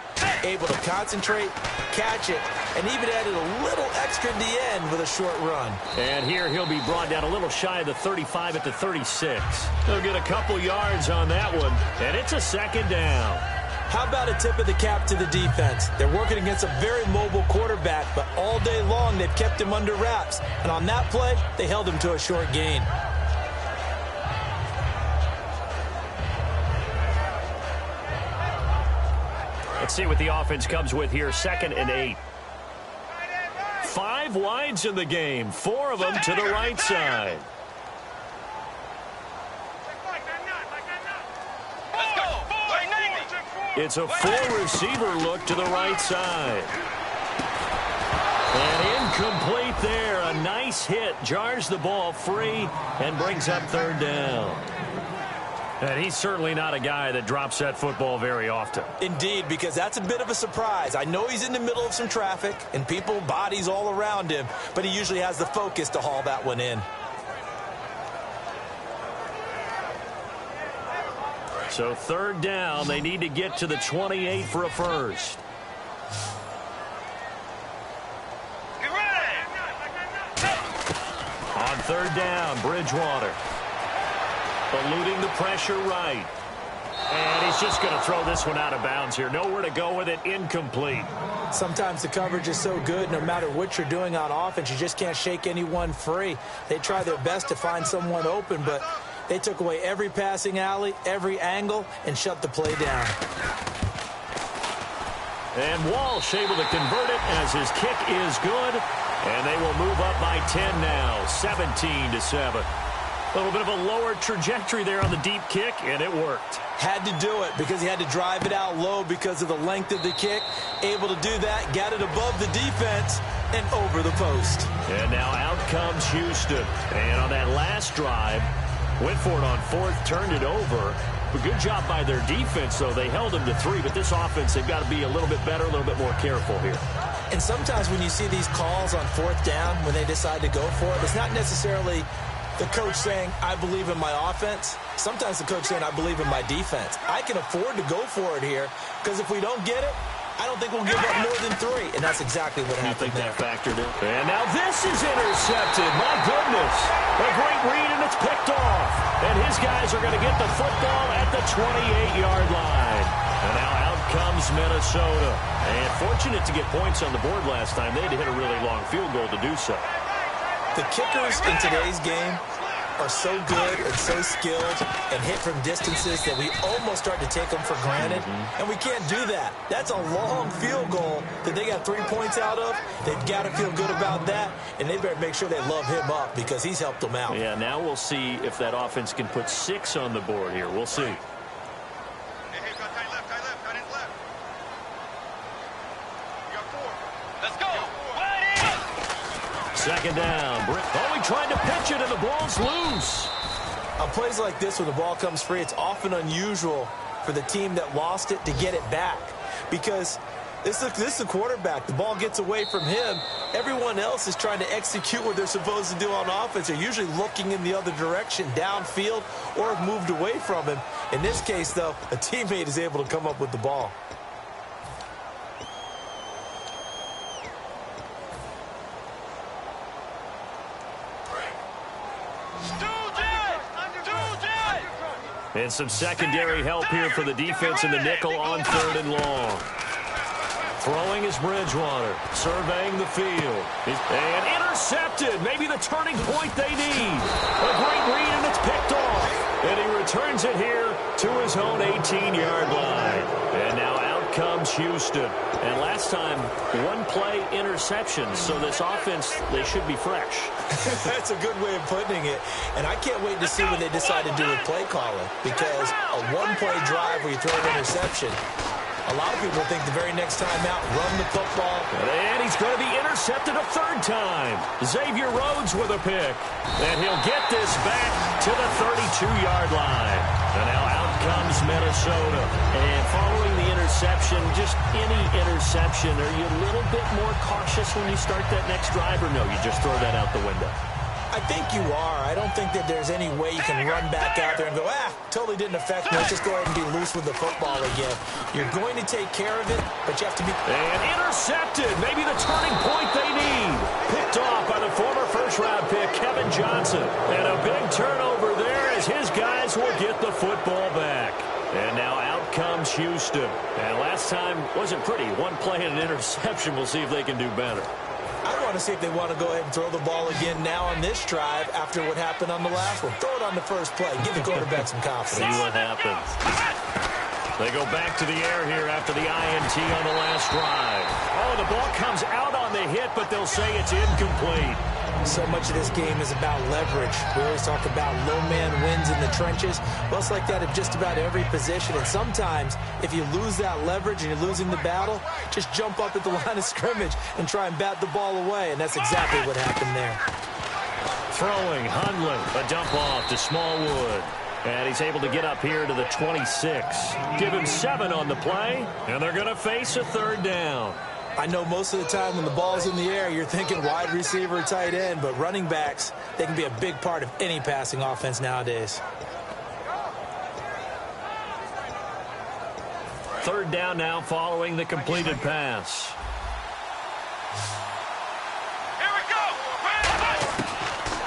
able to concentrate, catch it, and even added a little extra at the end with a short run. And here he'll be brought down a little shy of the 35 at the 36. He'll get a couple yards on that one, and it's a second down. How about a tip of the cap to the defense? They're working against a very mobile quarterback, but all day long they've kept him under wraps. And on that play, they held him to a short gain. Let's see what the offense comes with here. 2nd and 8. 5 wides in the game. 4 of them to the right side. It's a 4-receiver look to the right side. And incomplete there. A nice hit. Jars the ball free and brings up 3rd down. And he's certainly not a guy that drops that football very often. Indeed, because that's a bit of a surprise. I know he's in the middle of some traffic and people, bodies all around him, but he usually has the focus to haul that one in. So 3rd down, they need to get to the 28 for a first. On 3rd down, Bridgewater. Eluding the pressure right. And he's just going to throw this one out of bounds here. Nowhere to go with it. Incomplete. Sometimes the coverage is so good, no matter what you're doing on offense, you just can't shake anyone free. They try their best to find someone open, but they took away every passing alley, every angle, and shut the play down. And Walsh able to convert it as his kick is good. And they will move up by 10 now, 17-7. A little bit of a lower trajectory there on the deep kick, and it worked. Had to do it because he had to drive it out low because of the length of the kick. Able to do that, got it above the defense and over the post. And now out comes Houston. And on that last drive, went for it on 4th, turned it over. But good job by their defense, though. They held them to 3, but this offense, they've got to be a little bit better, a little bit more careful here. And sometimes when you see these calls on 4th down, when they decide to go for it, it's not necessarily the coach saying, I believe in my offense. Sometimes the coach saying, I believe in my defense. I can afford to go for it here because if we don't get it, I don't think we'll give up more than 3. And that's exactly what happened. You think that factored in? And now this is intercepted. My goodness. A great read, and it's picked off. And his guys are going to get the football at the 28-yard line. And now out comes Minnesota. And fortunate to get points on the board last time. They had to hit a really long field goal to do so. The kickers in today's game are so good and so skilled and hit from distances that we almost start to take them for granted. And we can't do that. That's a long field goal that they got 3 points out of. They've got to feel good about that, and they better make sure they love him up because he's helped them out. Yeah, now we'll see if that offense can put 6 on the board here. We'll see. Hey, got tight left. You got 4. second down. Oh, he tried to pitch it, and the ball's loose. On plays like this, when the ball comes free, it's often unusual for the team that lost it to get it back. Because this is the quarterback. The ball gets away from him. Everyone else is trying to execute what they're supposed to do on offense. They're usually looking in the other direction, downfield, or have moved away from him. In this case, though, a teammate is able to come up with the ball. And some secondary help here for the defense in the nickel on 3rd and long. Throwing is Bridgewater, surveying the field. And intercepted. Maybe the turning point they need. A great read, and it's picked off. And he returns it here to his own 18-yard line. And now out comes Houston. And last time, one-play interceptions. So this offense, they should be fresh. That's a good way of putting it. And I can't wait to see what they decide to do with play calling. Because a one-play drive where you throw an interception, a lot of people think the very next time out, run the football. And he's going to be intercepted a 3rd time. Xavier Rhodes with a pick. And he'll get this back to the 32-yard line. And now out comes Minnesota. And following the interception, just any interception, are you a little bit more cautious when you start that next drive, or no, you just throw that out the window? I think you are. I don't think that there's any way you can run back out there and go, totally didn't affect me. Let's just go ahead and be loose with the football again. You're going to take care of it, but you have to be... And intercepted. Maybe the turning point they need. Picked off by the former first-round pick, Kevin Johnson. And a big turnover there as his guys will get the football back. And now out comes Houston. And last time wasn't pretty. One play and an interception. We'll see if they can do better. I want to see if they want to go ahead and throw the ball again now on this drive after what happened on the last one. Throw it on the first play. Give the quarterback some confidence. See what happens. They go back to the air here after the INT on the last drive. Oh, the ball comes out on the hit, but they'll say it's incomplete. So much of this game is about leverage. We always talk about low man wins in the trenches. Well, it's like that at just about every position. And sometimes, if you lose that leverage and you're losing the battle, just jump up at the line of scrimmage and try and bat the ball away. And that's exactly what happened there. Throwing, Hundley, a dump off to Smallwood. And he's able to get up here to the 26. Give him 7 on the play, and they're going to face a 3rd down. I know most of the time when the ball's in the air, you're thinking wide receiver, tight end, but running backs, they can be a big part of any passing offense nowadays. 3rd down now following the completed pass. Here we go.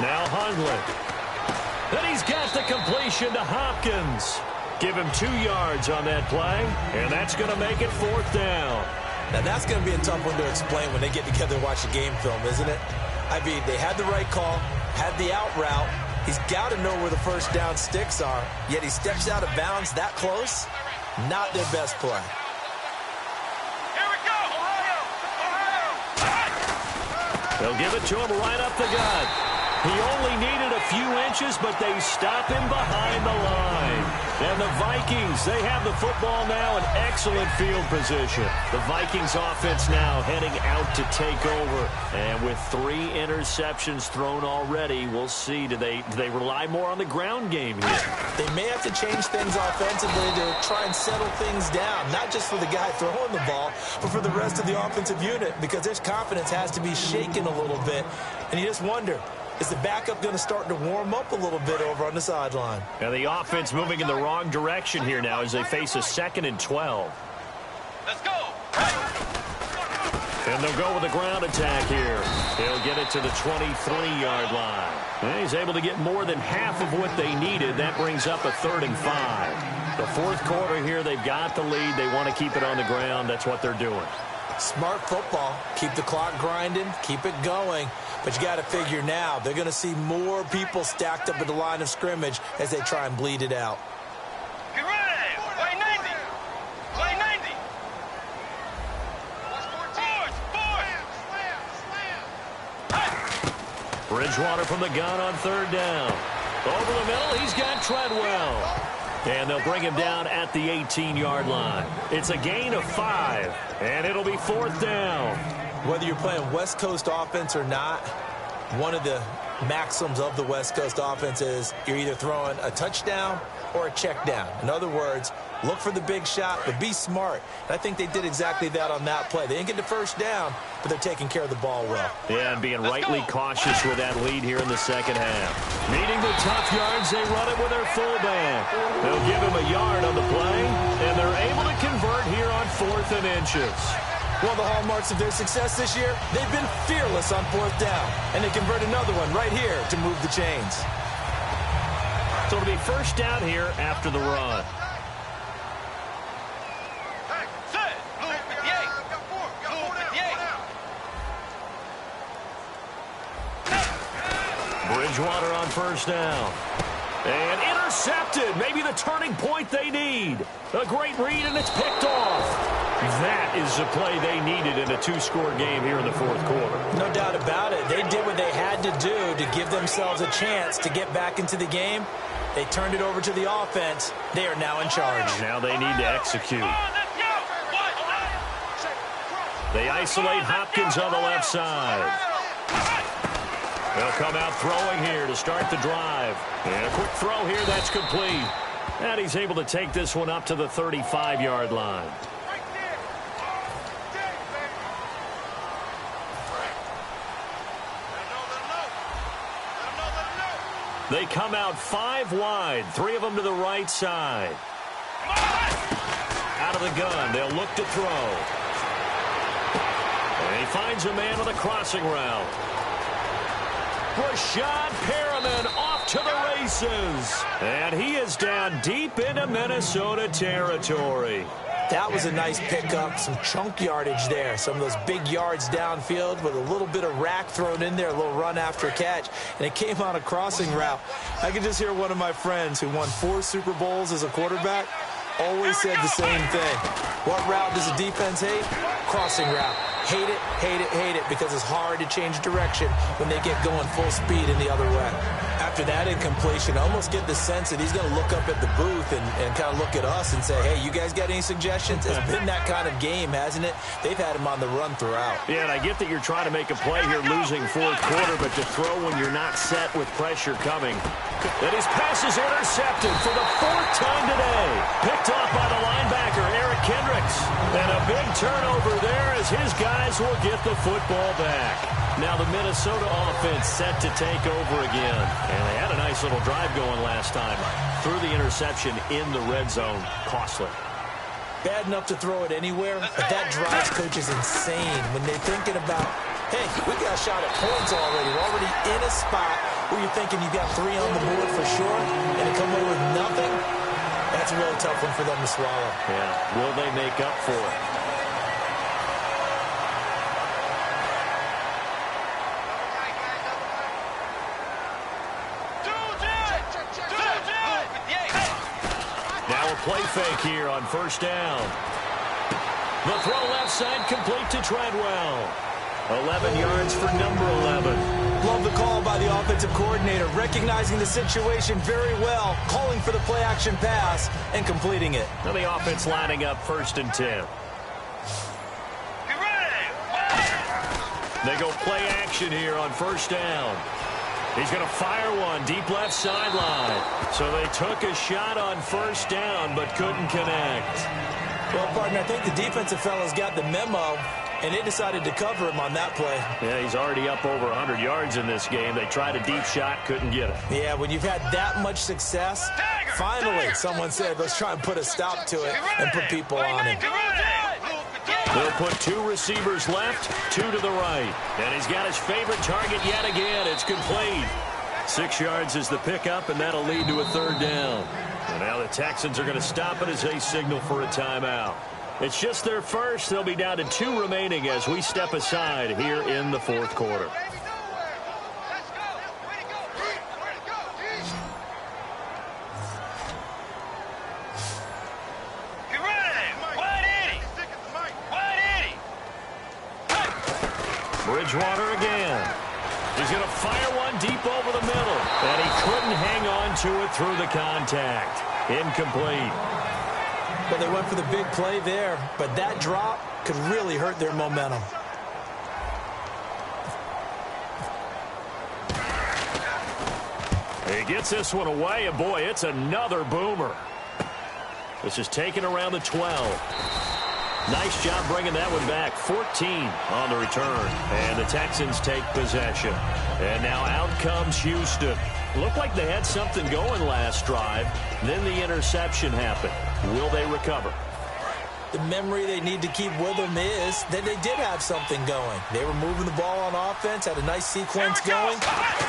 Now Hundley. And he's got the completion to Hopkins. Give him 2 yards on that play, and that's going to make it 4th down. Now, that's going to be a tough one to explain when they get together and watch the game film, isn't it? I mean, they had the right call, had the out route. He's got to know where the first down sticks are, yet he steps out of bounds that close. Not their best play. Here we go. They'll give it to him right up the gut. He only needed a few inches, but they stop him behind the line. And the Vikings, they have the football now in excellent field position. The Vikings offense now heading out to take over. And with 3 interceptions thrown already, we'll see. Do they rely more on the ground game here? They may have to change things offensively to try and settle things down. Not just for the guy throwing the ball, but for the rest of the offensive unit. Because their confidence has to be shaken a little bit. And you just wonder, is the backup going to start to warm up a little bit over on the sideline? And the offense moving in the wrong direction here now as they face a 2nd and 12. Let's go. And they'll go with a ground attack here. He'll get it to the 23-yard line. And he's able to get more than half of what they needed. That brings up a 3rd and 5. The 4th quarter here, they've got the lead. They want to keep it on the ground. That's what they're doing. Smart football. Keep the clock grinding. Keep it going. But you got to figure now, they're going to see more people stacked up at the line of scrimmage as they try and bleed it out. Get ready. Play 90. Play 90. Bridgewater from the gun on 3rd down. Over the middle, he's got Treadwell. And they'll bring him down at the 18-yard line. It's a gain of 5, and it'll be 4th down. Whether you're playing West Coast offense or not, One of the maxims of the West Coast offense is you're either throwing a touchdown or a check down. In other words, look for the big shot, but be smart. And I think they did exactly that on that play. They didn't get the first down, but they're taking care of the ball well. Yeah, and being rightly cautious with that lead here in the second half. Needing the tough yards, they run it with their fullback. They'll give him a yard on the play, and they're able to convert here on 4th and inches. One of the hallmarks of their success this year, they've been fearless on 4th down, and they convert another one right here to move the chains. So it'll be first down here after the run. Bridgewater on first down. And intercepted. Maybe the turning point they need. A great read, and it's picked off. That is the play they needed in a 2-score game here in the 4th quarter. No doubt about it. They did what they had to do to give themselves a chance to get back into the game. They turned it over to the offense. They are now in charge. Now they need to execute. They isolate Hopkins on the left side. They'll come out throwing here to start the drive. And a quick throw here, that's complete. And he's able to take this one up to the 35-yard line. They come out 5 wide, 3 of them to the right side. Out of the gun, they'll look to throw. And he finds a man on the crossing route. Rashad Perriman off to the races. And he is down deep into Minnesota territory. That was a nice pickup, some chunk yardage there. Some of those big yards downfield with a little bit of rack thrown in there, a little run after catch. And it came on a crossing route. I can just hear one of my friends who won 4 Super Bowls as a quarterback always said the same thing. What route does the defense hate? Crossing route. Hate it, hate it, hate it, because it's hard to change direction when they get going full speed in the other way. After that incompletion, I almost get the sense that he's going to look up at the booth and kind of look at us and say, hey, you guys got any suggestions? It's been that kind of game, hasn't it? They've had him on the run throughout. Yeah, and I get that you're trying to make a play here losing 4th quarter, but to throw when you're not set with pressure coming. And his pass is intercepted for the 4th time today. Picked off by the linebacker, Eric Kendricks. And a big turnover there as his guys will get the football back. Now the Minnesota offense set to take over again. And they had a nice little drive going last time. Threw the interception in the red zone. Costly. Bad enough to throw it anywhere, but that drives coaches insane when they're thinking about, hey, we got a shot at points already. We're already in a spot where you're thinking you got 3 on the board for sure, and to come away with nothing, that's a really tough one for them to swallow. Yeah, will they make up for it? Now a play fake here on first down. The throw left side complete to Treadwell. 11 yards for number 11. Love the call by the offensive coordinator, recognizing the situation very well, calling for the play-action pass, and completing it. Now the offense lining up 1st and 10. They go play action here on first down. He's going to fire one deep left sideline. So they took a shot on first down but couldn't connect. Well, partner, I think the defensive fellas got the memo, and they decided to cover him on that play. Yeah, he's already up over 100 yards in this game. They tried a deep shot, couldn't get it. Yeah, when you've had that much success, finally someone said, let's try and put a stop to it and put people on him. They'll put 2 receivers left, 2 to the right. And he's got his favorite target yet again. It's complete. 6 yards is the pickup, and that'll lead to a 3rd down. And now the Texans are going to stop it as they signal for a timeout. It's just their first. They'll be down to 2 remaining as we step aside here in the 4th quarter. Bridgewater again. He's going to fire one deep over the middle. And he couldn't hang on to it through the contact. Incomplete. Well, they went for the big play there, but that drop could really hurt their momentum. He gets this one away, and boy, it's another boomer. This is taken around the 12. Nice job bringing that one back. 14 on the return. And the Texans take possession. And now out comes Houston. Looked like they had something going last drive. Then the interception happened. Will they recover? The memory they need to keep with them is that they did have something going. They were moving the ball on offense, had a nice sequence going.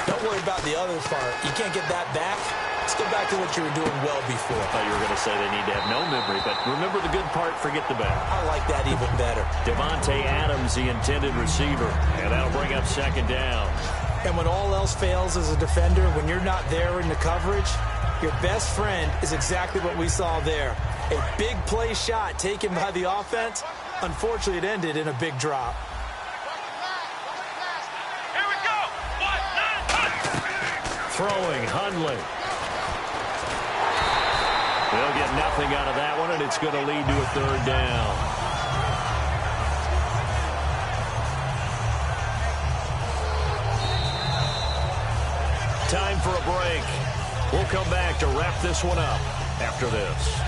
Don't worry about the other part. You can't get that back. Let's go back to what you were doing well before. I thought you were going to say they need to have no memory, but remember the good part, forget the bad. I like that even better. Devontae Adams, the intended receiver, and that'll bring up second down. And when all else fails as a defender, when you're not there in the coverage, your best friend is exactly what we saw there. A big play shot taken by the offense. Unfortunately, it ended in a big drop. Here we go. Throwing, Hundley. They'll get nothing out of that one, and it's going to lead to a third down. Time for a break. We'll come back to wrap this one up after this.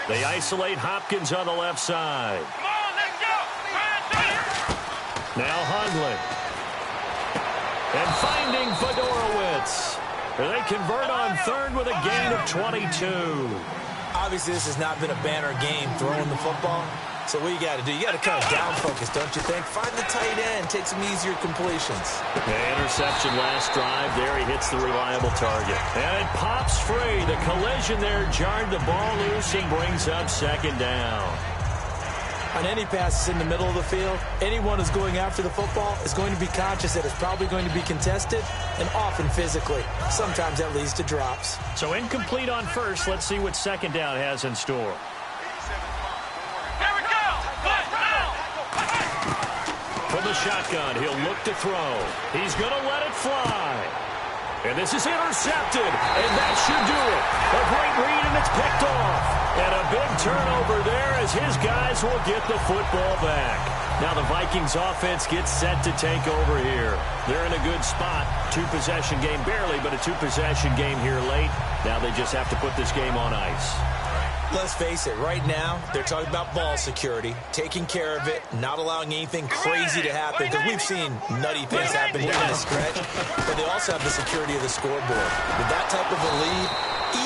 They isolate Hopkins on the left side. Come on, let's go. Now Hundley. And finding Fedorowicz. They convert on third with a gain of 22. Obviously, this has not been a banner game throwing the football. So what you got to do, you got to kind of down focus, don't you think? Find the tight end, take some easier completions. The interception last drive. There he hits the reliable target. And it pops free. The collision there jarred the ball loose and brings up second down. On any passes in the middle of the field, anyone who's going after the football is going to be conscious that it's probably going to be contested and often physically. Sometimes that leads to drops. So incomplete on first. Let's see what second down has in store. Here we go. From the shotgun, he'll look to throw. He's going to let it fly. And this is intercepted, and that should do it. A great read, and it's picked off. And a big turnover there as his guys will get the football back. Now the Vikings offense gets set to take over here. They're in a good spot. Two-possession game barely, but a two-possession game here late. Now they just have to put this game on ice. Let's face it, right now, they're talking about ball security, taking care of it, not allowing anything crazy to happen, because we've seen nutty things happen down the stretch, but they also have the security of the scoreboard. With that type of a lead,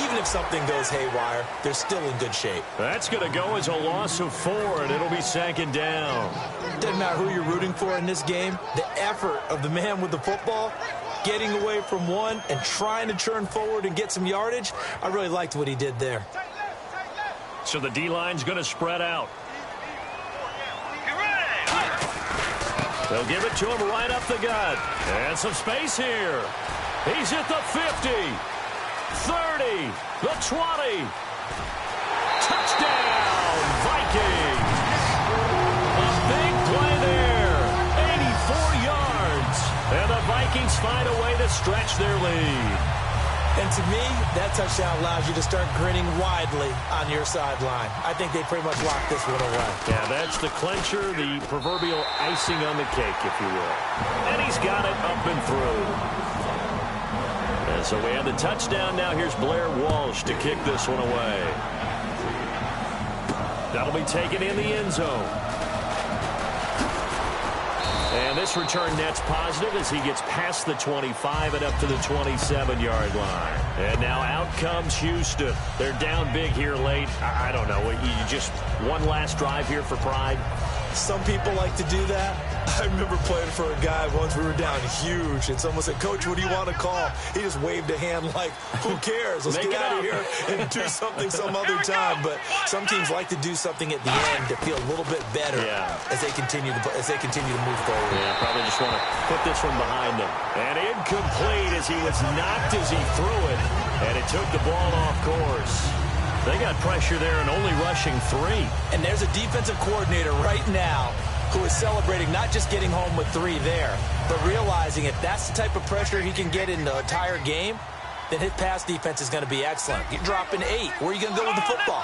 even if something goes haywire, they're still in good shape. That's going to go as a loss of 4, and it'll be second down. Doesn't matter who you're rooting for in this game, the effort of the man with the football, getting away from one and trying to turn forward and get some yardage, I really liked what he did there. So the D-line's going to spread out. They'll give it to him right up the gut. And some space here. He's at the 50, 30, the 20. Touchdown, Vikings. A big play there. 84 yards. And the Vikings find a way to stretch their lead. And to me, that touchdown allows you to start grinning widely on your sideline. I think they pretty much locked this one away. Yeah, that's the clincher, the proverbial icing on the cake, if you will. And he's got it up and through. And so we have the touchdown. Now here's Blair Walsh to kick this one away. That'll be taken in the end zone. And this return net's positive as he gets past the 25 and up to the 27-yard line. And now out comes Houston. They're down big here late. I don't know. You just one last drive here for pride? Some people like to do that. I remember playing for a guy once. We were down huge, and someone said, "Coach, what do you want to call?" He just waved a hand like, "Who cares? Let's get out of here and do something some other time." But some teams like to do something at the end to feel a little bit better as they continue to move forward. Yeah, probably just want to put this one behind them. And incomplete as he was knocked as he threw it, and it took the ball off course. They got pressure there and only rushing 3. And there's a defensive coordinator right now who is celebrating not just getting home with 3 there, but realizing if that's the type of pressure he can get in the entire game, then his pass defense is going to be excellent. You're dropping 8. Where are you going to go with the football?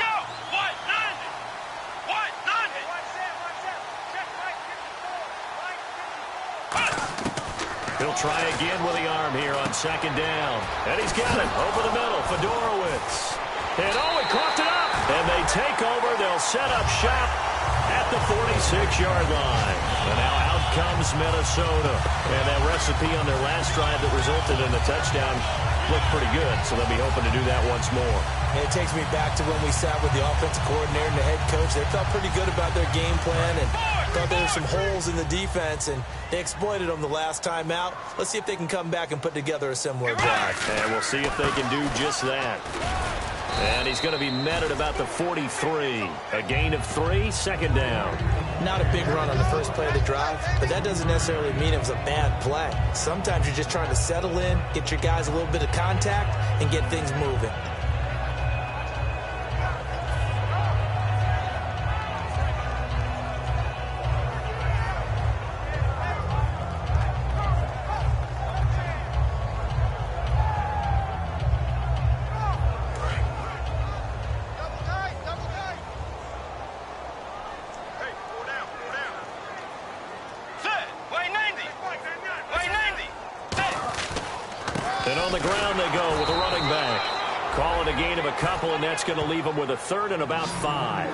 He'll try again with the arm here on second down. And he's got it over the middle. Fedorowicz. And he caught it up. And they take over. They'll set up shop at the 46-yard line. And now out comes Minnesota. And that recipe on their last drive that resulted in a touchdown looked pretty good. So they'll be hoping to do that once more. And it takes me back to when we sat with the offensive coordinator and the head coach. They felt pretty good about their game plan and thought there were some holes in the defense, and they exploited them the last time out. Let's see if they can come back and put together a similar drive. And we'll see if they can do just that. And he's going to be met at about the 43. A gain of 3, second down. Not a big run on the first play of the drive, but that doesn't necessarily mean it was a bad play. Sometimes you're just trying to settle in, get your guys a little bit of contact, and get things moving. And on the ground they go with a running back. Call it a gain of a couple, and that's going to leave them with a third and about 5.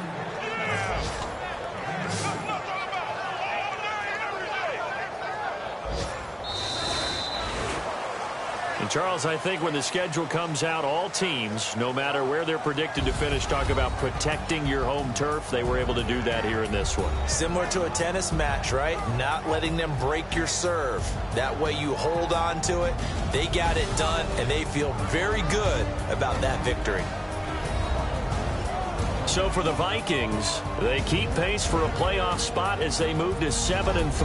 And Charles, I think when the schedule comes out, all teams, no matter where they're predicted to finish, talk about protecting your home turf. They were able to do that here in this one. Similar to a tennis match, right? Not letting them break your serve. That way you hold on to it. They got it done, and they feel very good about that victory. So for the Vikings, they keep pace for a playoff spot as they move to 7-3.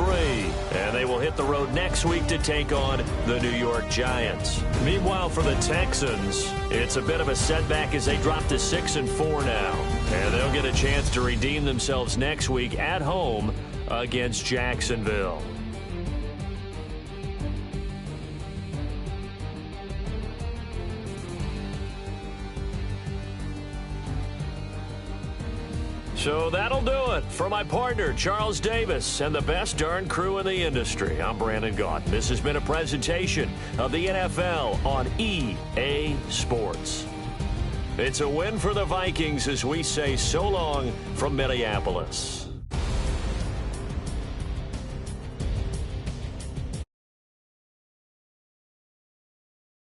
And they will hit the road next week to take on the New York Giants. Meanwhile, for the Texans, it's a bit of a setback as they drop to 6-4 now. And they'll get a chance to redeem themselves next week at home against Jacksonville. So that'll do it. For my partner, Charles Davis, and the best darn crew in the industry, I'm Brandon Gaunt. This has been a presentation of the NFL on EA Sports. It's a win for the Vikings as we say so long from Minneapolis.